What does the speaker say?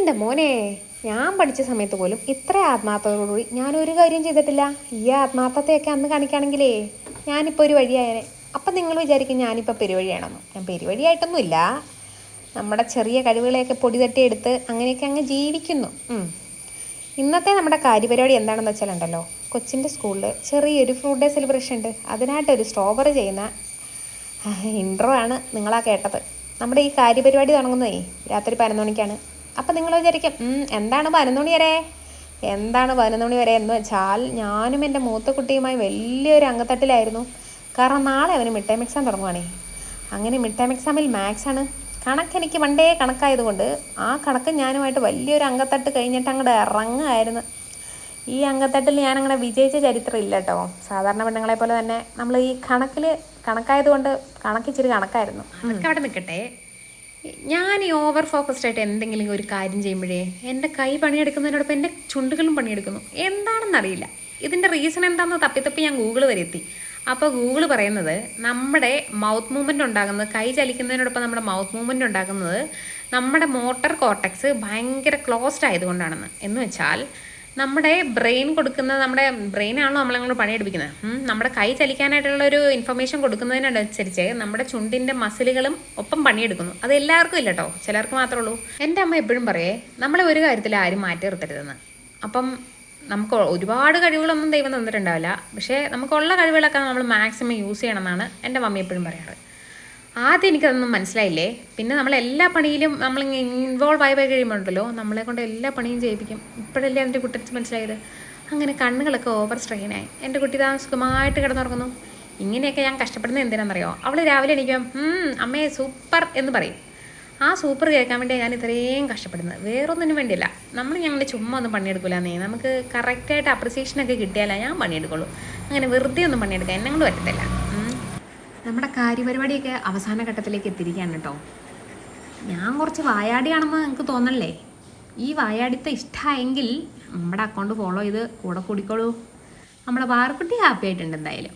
എൻ്റെ മോനെ, ഞാൻ പഠിച്ച സമയത്ത് പോലും ഇത്ര ആത്മാർത്ഥതയോടുകൂടി ഞാനൊരു കാര്യം ചെയ്തിട്ടില്ല. ഈ ആത്മാർത്ഥതയൊക്കെ അന്ന് കാണിക്കുകയാണെങ്കിലേ ഞാനിപ്പോൾ ഒരു വഴിയായേനെ. അപ്പം നിങ്ങൾ വിചാരിക്കും ഞാനിപ്പോൾ പെരുവഴിയാണെന്ന്. ഞാൻ പെരുവഴിയായിട്ടൊന്നുമില്ല, നമ്മുടെ ചെറിയ കഴിവുകളെയൊക്കെ പൊടി തട്ടിയെടുത്ത് അങ്ങനെയൊക്കെ അങ്ങ് ജീവിക്കുന്നു. ഇന്നത്തെ നമ്മുടെ കാര്യപരിപാടി എന്താണെന്ന് വെച്ചാലുണ്ടല്ലോ, കൊച്ചിൻ്റെ സ്കൂളിൽ ചെറിയൊരു ഫ്രൂട്ട് ഡേ സെലിബ്രേഷൻ ഉണ്ട്. അതിനായിട്ടൊരു സ്ട്രോബെറി ചെയ്യുന്ന ഇൻട്രോ ആണ് നിങ്ങളാ കേട്ടത്. നമ്മുടെ ഈ കാര്യപരിപാടി തുടങ്ങുന്നതേ രാത്രി 11 മണിക്കാണ്. അപ്പം നിങ്ങൾ വിചാരിക്കും എന്താണ് 11 മണി വരെ, എന്താണ് 11 മണി വരെ എന്ന് വെച്ചാൽ, ഞാനും എൻ്റെ മൂത്ത കുട്ടിയുമായി വലിയൊരു അങ്കത്തട്ടിലായിരുന്നു. കാരണം നാളെ അവന് മിഡ് ടേം എക്സാം തുടങ്ങുവാണേ. അങ്ങനെ മിഡ് ടേം എക്സാമിൽ മാത്സാണ്. കണക്ക് എനിക്ക് പണ്ടേ കണക്കായതുകൊണ്ട് ആ കണക്ക് ഞാനുമായിട്ട് വലിയൊരു അങ്കത്തട്ട് കഴിഞ്ഞിട്ട് അങ്ങോട്ട് ഇറങ്ങുമായിരുന്നു. ഈ അങ്കത്തട്ടിൽ ഞാനങ്ങനെ വിജയിച്ച ചരിത്രം ഇല്ല കേട്ടോ. സാധാരണ പെണ്ണുങ്ങളെ പോലെ തന്നെ നമ്മൾ ഈ കണക്കായതുകൊണ്ട് കണക്കിച്ചിരി കണക്കായിരുന്നു. അതൊക്കെ അവിടെ നിൽക്കട്ടെ. ഞാൻ ഈ ഓവർ ഫോക്കസ്ഡ് ആയിട്ട് എന്തെങ്കിലും ഒരു കാര്യം ചെയ്യുമ്പോഴേ എൻ്റെ കൈ പണിയെടുക്കുന്നതിനോടൊപ്പം എൻ്റെ ചുണ്ടുകളും പണിയെടുക്കുന്നു. എന്താണെന്നറിയില്ല. ഇതിൻ്റെ റീസൺ എന്താണെന്ന് തപ്പി ഞാൻ ഗൂഗിൾ വരെ എത്തി. അപ്പോൾ ഗൂഗിൾ പറയുന്നത് നമ്മുടെ മൗത്ത് മൂവ്മെൻ്റ് ഉണ്ടാകുന്നത്, കൈ ചലിക്കുന്നതിനോടൊപ്പം നമ്മുടെ മൗത്ത് മൂവ്മെൻ്റ് ഉണ്ടാകുന്നത് നമ്മുടെ മോട്ടർ കോർട്ടെക്സ് ഭയങ്കര ക്ലോസ്ഡ് ആയതുകൊണ്ടാണെന്ന്. എന്ന് വെച്ചാൽ നമ്മുടെ ബ്രെയിൻ കൊടുക്കുന്നത്, നമ്മുടെ ബ്രെയിനാണല്ലോ നമ്മളെ പണിയെടുപ്പിക്കുന്നത്. നമ്മുടെ കൈ ചലിക്കാനായിട്ടുള്ളൊരു ഇൻഫർമേഷൻ കൊടുക്കുന്നതിനനുസരിച്ച് നമ്മുടെ ചുണ്ടിൻ്റെ മസിലുകളും ഒപ്പം പണിയെടുക്കുന്നു. അത് എല്ലാവർക്കും ഇല്ല കേട്ടോ, ചിലർക്ക് മാത്രമേ ഉള്ളൂ. എൻ്റെ അമ്മ എപ്പോഴും പറയേ, നമ്മളെ ഒരു കാര്യത്തിൽ ആരും മാറ്റി നിർത്തരുതെന്ന്. അപ്പം നമുക്ക് ഒരുപാട് കഴിവുകളൊന്നും ദൈവം തന്നിട്ടുണ്ടാവില്ല, പക്ഷേ നമുക്കുള്ള കഴിവുകളൊക്കെ നമ്മൾ മാക്സിമം യൂസ് ചെയ്യണമെന്നാണ് എൻ്റെ മമ്മി എപ്പോഴും പറയാറ്. ആദ്യം എനിക്കതൊന്നും മനസ്സിലായില്ലേ. പിന്നെ നമ്മളെല്ലാ പണിയിലും നമ്മൾ ഇൻവോൾവ് ആയി കഴിയുമ്പോഴല്ലോ നമ്മളെ കൊണ്ട് എല്ലാ പണിയും ചെയ്യിപ്പിക്കും. ഇപ്പോഴല്ലേ എൻ്റെ കുട്ടിക്ക് മനസ്സിലായത്. അങ്ങനെ കണ്ണുകളൊക്കെ ഓവർ സ്ട്രെയിനായി. എൻ്റെ കുട്ടി സുഖമായിട്ട് കിടന്നുറങ്ങുന്നു. ഇങ്ങനെയൊക്കെ ഞാൻ കഷ്ടപ്പെടുന്നത് എന്തിനാണെന്നറിയോ? അവൾ രാവിലെ എണീക്കും, അമ്മയെ സൂപ്പർ എന്ന് പറയും. ആ സൂപ്പർ കേൾക്കാൻ വേണ്ടിയാണ് ഞാൻ ഇത്രയും കഷ്ടപ്പെടുന്നത്, വേറൊന്നിനും വേണ്ടിയില്ല. ഞങ്ങളുടെ ചുമ്മാ ഒന്നും പണിയെടുക്കില്ലെന്നേ, നമുക്ക് കറക്റ്റായിട്ട് അപ്രിസിയേഷനൊക്കെ കിട്ടിയാലേ ഞാൻ പണിയെടുക്കുള്ളൂ. അങ്ങനെ വെറുതെ ഒന്നും പണിയെടുക്കാൻ എന്നെ കൊണ്ട് പറ്റത്തില്ല. നമ്മുടെ കാര്യപരിപാടിയൊക്കെ അവസാന ഘട്ടത്തിലേക്ക് എത്തിയിരിക്കുകയാണ് കേട്ടോ. ഞാൻ കുറച്ച് വായാടിയാണെന്ന് നിങ്ങൾക്ക് തോന്നല്ലേ? ഈ വായാടിത്തെ ഇഷ്ടമായെങ്കിൽ നമ്മുടെ അക്കൗണ്ട് ഫോളോ ചെയ്ത് കൂടെ കൂടിക്കോളൂ. നമ്മുടെ വാർക്കുട്ടി ഹാപ്പി ആയിട്ടുണ്ട് എന്തായാലും.